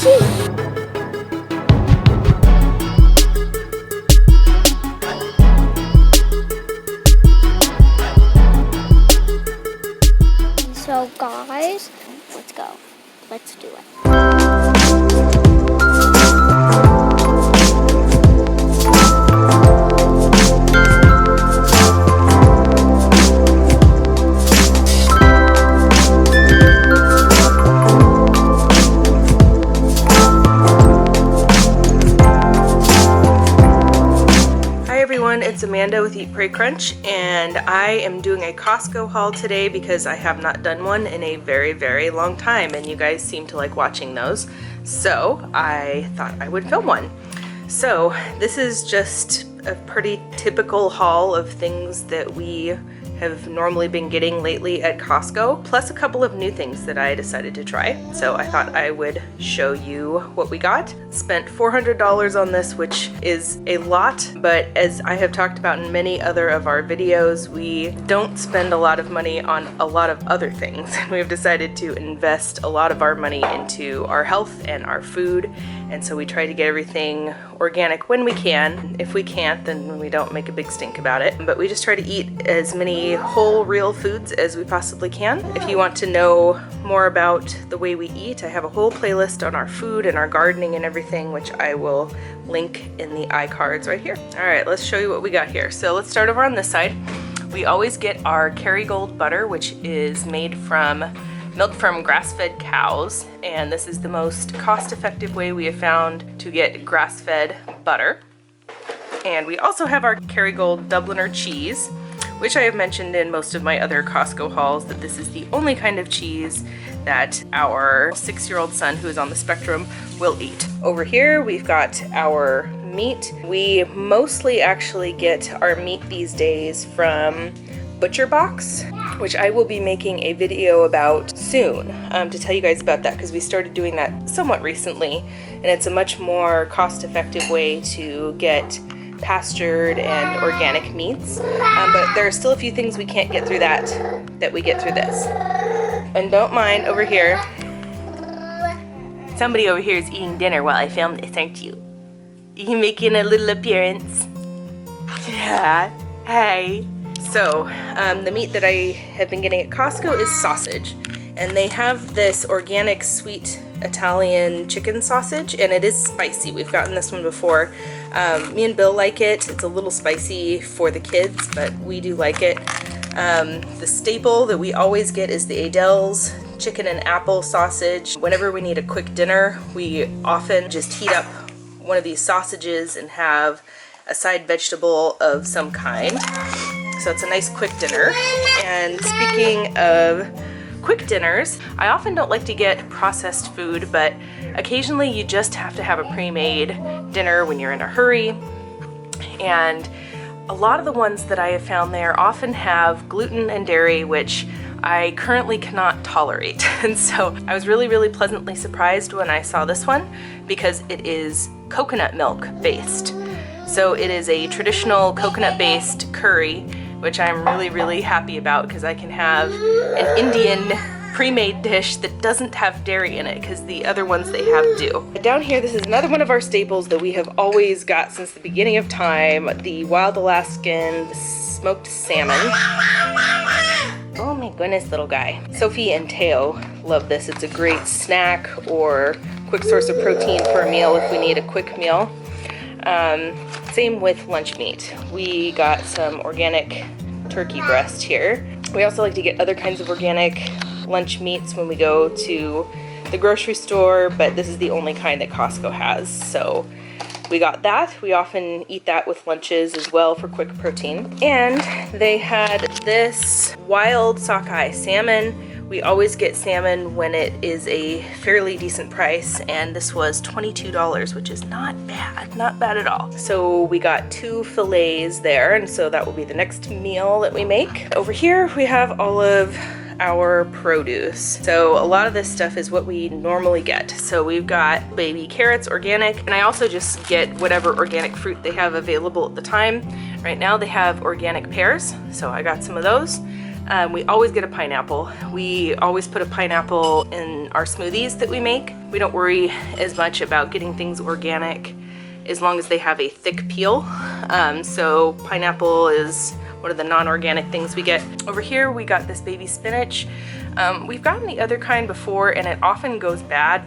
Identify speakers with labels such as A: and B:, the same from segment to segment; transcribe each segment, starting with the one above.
A: cheese. So guys, let's go. Let's do it.
B: It's Amanda with Eat Pray Crunch, and I am doing a Costco haul today because I have not done one in a very long time, and you guys seem to like watching those, so I thought I would film one. So this is just a pretty typical haul of things that we have normally been getting lately at Costco, plus a couple of new things that I decided to try. So I thought I would show you what we got. Spent $400 on this, which is a lot, but as I have talked about in many other of our videos, we don't spend a lot of money on a lot of other things. We've decided to invest a lot of our money into our health and our food, and so we try to get everything organic when we can. If we can't, then we don't make a big stink about it. But we just try to eat as many whole, real foods as we possibly can. If you want to know more about the way we eat, I have a whole playlist on our food and our gardening and everything, which I will link in the iCards right here. All right, let's show you what we got here. So let's start over on this side. We always get our Kerrygold butter, which is made from milk from grass-fed cows, and this is the most cost-effective way we have found to get grass-fed butter. And we also have our Kerrygold Dubliner cheese, which I have mentioned in most of my other Costco hauls, that this is the only kind of cheese that our 6-year-old son, who is on the spectrum, will eat. Over here we've got our meat. We mostly actually get our meat these days from Butcher Box, which I will be making a video about soon to tell you guys about that, because we started doing that somewhat recently, and it's a much more cost-effective way to get pastured and organic meats, but there are still a few things we can't get through that we get through this. And don't mind over here, somebody over here is eating dinner while I film this, aren't you? You making a little appearance? Yeah, hey. So the meat that I have been getting at Costco is sausage, and they have this organic sweet Italian chicken sausage, and it is spicy. We've gotten this one before. Me and Bill like it. It's a little spicy for the kids, but we do like it. The staple that we always get is the Adele's chicken and apple sausage. Whenever we need a quick dinner, we often just heat up one of these sausages and have a side vegetable of some kind. So it's a nice quick dinner. And speaking of quick dinners, I often don't like to get processed food, but occasionally you just have to have a pre-made dinner when you're in a hurry. And a lot of the ones that I have found there often have gluten and dairy, which I currently cannot tolerate. And so I was really pleasantly surprised when I saw this one, because it is coconut milk based. So it is a traditional coconut based curry, which I'm really happy about, because I can have an Indian pre-made dish that doesn't have dairy in it, because the other ones they have do. But down here, this is another one of our staples that we have always got since the beginning of time, the Wild Alaskan smoked salmon. Oh my goodness, little guy. Sophie and Teo love this. It's a great snack or quick source of protein for a meal if we need a quick meal. Same with lunch meat. We got some organic turkey breast here. We also like to get other kinds of organic lunch meats when we go to the grocery store, but this is the only kind that Costco has. So we got that. We often eat that with lunches as well for quick protein. And they had this wild sockeye salmon. We always get salmon when it is a fairly decent price, and this was $22, which is not bad at all. So we got 2 fillets there, and so that will be the next meal that we make. Over here we have all of our produce. So a lot of this stuff is what we normally get. So we've got baby carrots, organic, and I also just get whatever organic fruit they have available at the time. Right now they have organic pears, so I got some of those. We always get a pineapple. We always put a pineapple in our smoothies that we make. We don't worry as much about getting things organic as long as they have a thick peel. So pineapple is one of the non-organic things we get. Over here we got this baby spinach. We've gotten the other kind before and it often goes bad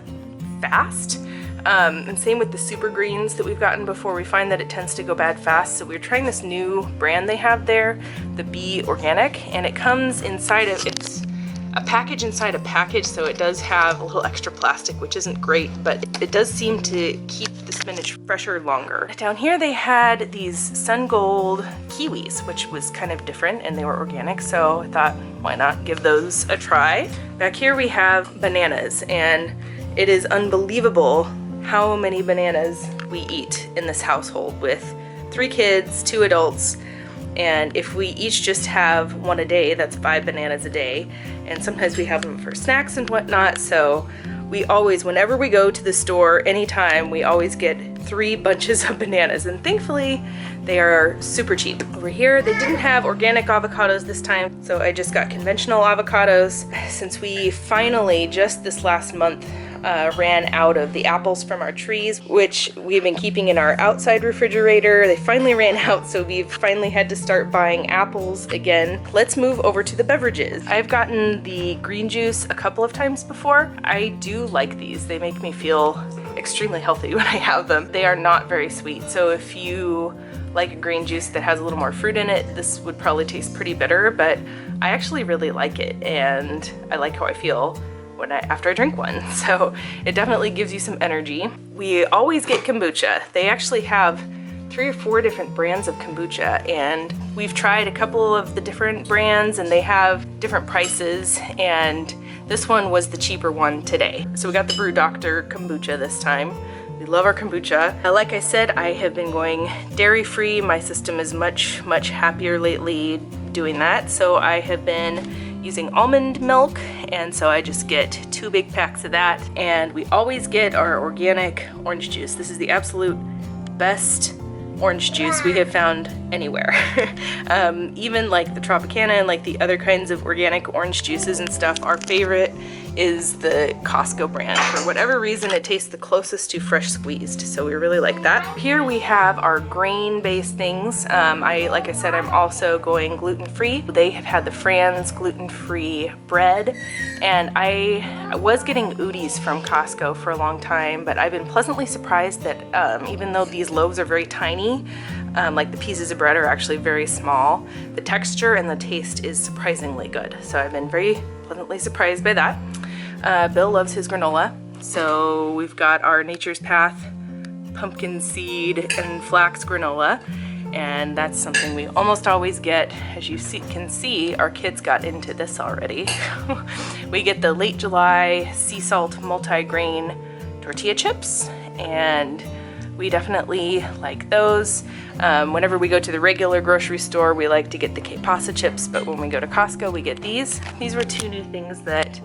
B: fast. And same with the super greens that we've gotten before. We find that it tends to go bad fast. So we're trying this new brand they have there, the Be Organic, and it comes inside of, it's a package inside a package, so it does have a little extra plastic, which isn't great, but it does seem to keep the spinach fresher longer. Down here they had these sun gold kiwis, which was kind of different and they were organic, so I thought, why not give those a try? Back here we have bananas, and it is unbelievable how many bananas we eat in this household with 3 kids, 2 adults, and if we each just have one a day, that's 5 bananas a day, and sometimes we have them for snacks and whatnot, so we always, whenever we go to the store, anytime, we always get 3 bunches of bananas, and thankfully they are super cheap. Over here they didn't have organic avocados this time, so I just got conventional avocados since we finally, just this last month, ran out of the apples from our trees, which we've been keeping in our outside refrigerator. They finally ran out, so we've finally had to start buying apples again. Let's move over to the beverages. I've gotten the green juice a couple of times before. I do like these. They make me feel extremely healthy when I have them. They are not very sweet, so if you like a green juice that has a little more fruit in it, this would probably taste pretty bitter, but I actually really like it, and I like how I feel after I drink one, so it definitely gives you some energy. We always get kombucha. They actually have 3 or 4 different brands of kombucha, and we've tried a couple of the different brands and they have different prices, and this one was the cheaper one today. So we got the Brew Doctor kombucha this time. We love our kombucha. Like I said, I have been going dairy-free. My system is much happier lately doing that, so I have been using almond milk, and so I just get 2 big packs of that, and we always get our organic orange juice. This is the absolute best orange juice we have found anywhere. Even like the Tropicana and like the other kinds of organic orange juices and stuff, our favorite is the Costco brand. For whatever reason, it tastes the closest to fresh squeezed, so we really like that. Here we have our grain-based things. Like I said, I'm also going gluten-free. They have had the Franz gluten-free bread, and I was getting Udis from Costco for a long time, but I've been pleasantly surprised that even though these loaves are very tiny, like the pieces of bread are actually very small, the texture and the taste is surprisingly good. So I've been very pleasantly surprised by that. Bill loves his granola, so we've got our Nature's Path pumpkin seed and flax granola, and that's something we almost always get. As you can see, our kids got into this already. We get the Late July sea salt multi-grain tortilla chips, and we definitely like those. Whenever we go to the regular grocery store, we like to get the K-Pasa chips, but when we go to Costco, we get these. These were 2 new things that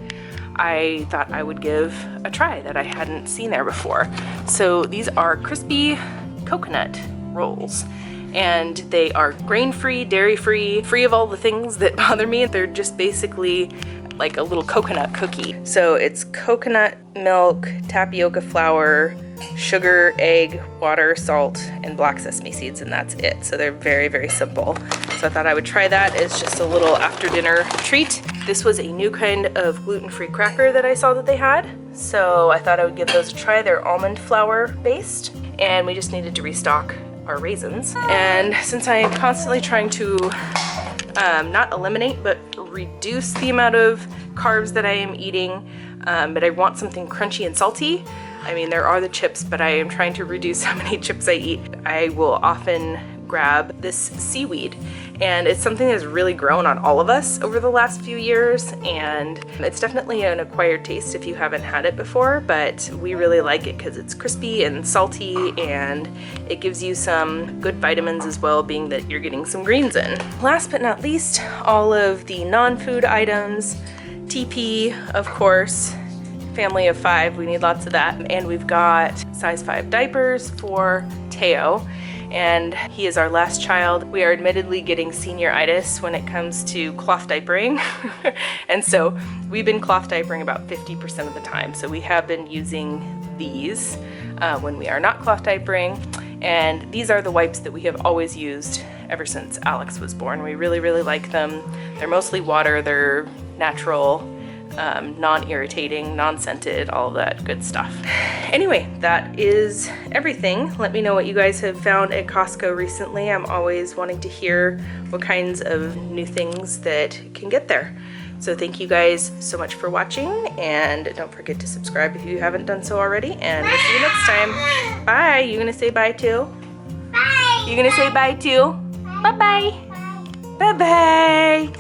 B: I thought I would give a try that I hadn't seen there before. So these are crispy coconut rolls, and they are grain-free, dairy-free, free of all the things that bother me. They're just basically like a little coconut cookie. So it's coconut milk, tapioca flour, sugar, egg, water, salt, and black sesame seeds, and that's it. So they're very simple. So I thought I would try that as just a little after dinner treat. This was a new kind of gluten-free cracker that I saw that they had, so I thought I would give those a try. They're almond flour based, and we just needed to restock our raisins. And since I am constantly trying to not eliminate but reduce the amount of carbs that I am eating, but I want something crunchy and salty. I mean, there are the chips, but I am trying to reduce how many chips I eat. I will often grab this seaweed, and it's something that's really grown on all of us over the last few years, and it's definitely an acquired taste if you haven't had it before, but we really like it because it's crispy and salty, and it gives you some good vitamins as well, being that you're getting some greens in. Last but not least, all of the non-food items. TP, of course, family of 5, we need lots of that, and we've got size 5 diapers for Teo. and he is our last child. We are admittedly getting senioritis when it comes to cloth diapering. And so we've been cloth diapering about 50% of the time. So we have been using these when we are not cloth diapering. And these are the wipes that we have always used ever since Alex was born. We really, really like them. They're mostly water, they're natural, non-irritating, non-scented, all of that good stuff. Anyway, that is everything. Let me know what you guys have found at Costco recently. I'm always wanting to hear what kinds of new things that can get there. So thank you guys so much for watching, and don't forget to subscribe if you haven't done so already, and we'll see you next time. Bye. You gonna say bye too?
A: Bye.
B: You gonna say bye too? Bye-bye. Bye-bye.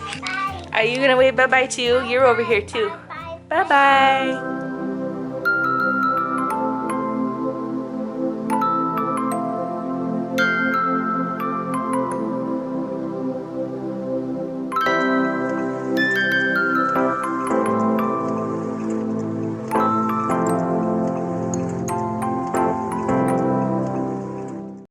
B: Are you gonna wave bye-bye too? You're over here too. Bye-bye.